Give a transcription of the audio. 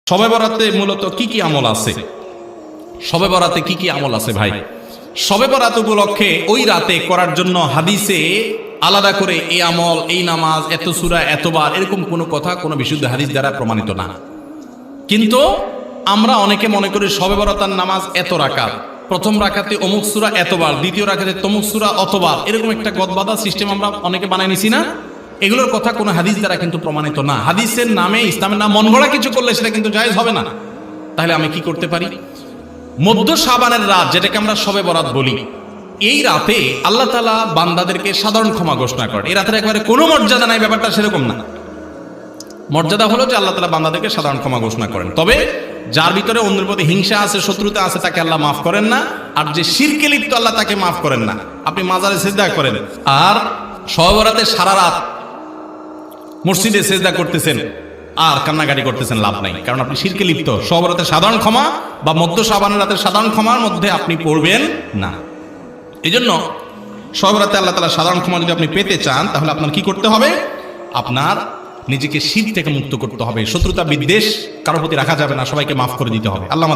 শবে বরাতে মূলত কি কি আমল আছে? শবে বরাতে কি কি আমল আছে ভাই? শবে বরাত উপলক্ষে ওই রাতে করার জন্য হাদিসে আলাদা করে এই আমল, এই নামাজ, এত সূরা, এতবার, এরকম কোনো কথা কোনো বিশুদ্ধ হাদিস দ্বারা প্রমাণিত না। কিন্তু আমরা অনেকে মনে করি শবে বরাতের নামাজ এত রাকাত, প্রথম রাকাতে অমুক সূরা এতবার, দ্বিতীয় রাকাতে তমুক সূরা অতবার, এরকম একটা গদবাদা সিস্টেম আমরা অনেকে বানাই নিছি না? এগুলোর কথা কোনো হাদিস দ্বারা কিন্তু প্রমাণিত না। হাদিসের নামে, ইসলামের নাম মন গড়া কিছু করলে সেটা কিন্তু জায়েজ হবে না। তাহলে আমি কি করতে পারি? মধ্য শাবানের রাত, যেটাকে আমরা শবে বরাত বলি, এই রাতে আল্লাহ তাআলা বান্দাদেরকে সাধারণ ক্ষমা ঘোষণা করেন। এই রাতের একেবারে কোনো মর্যাদা নাই, ব্যাপারটা সেরকম না। মর্যাদা হলো যে আল্লাহ তাআলা বান্দাদেরকে সাধারণ ক্ষমা ঘোষণা করেন। তবে যার ভিতরে অন্যের প্রতি হিংসা আছে, শত্রুতা আছে, তাকে আল্লাহ মাফ করেন না। আর যে শিরকে লিপ্ত, আল্লাহ তাকে মাফ করেন না। আপনি মাজারে সিজদা করেন আর শবে বরাতে সারা রাত মসজিদে সিজদা করতেছেন আর কান্নাকাটি করতেছেন, লাভ নাই, কারণ আপনি শিরকে লিপ্ত। শবে বরাতে সাধারণ ক্ষমা বা মধ্য শাবানের রাতের সাধারণ ক্ষমার মধ্যে আপনি পড়বেন না। এই জন্য শবে বরাতে আল্লাহ তাআলা সাধারণ ক্ষমা যদি আপনি পেতে চান, তাহলে আপনার কি করতে হবে? আপনার নিজেকে শিরক থেকে মুক্ত করতে হবে। শত্রুতা বিদ্বেষ কারোর প্রতি রাখা যাবে না, সবাইকে মাফ করে দিতে হবে। আল্লাহ আমাদের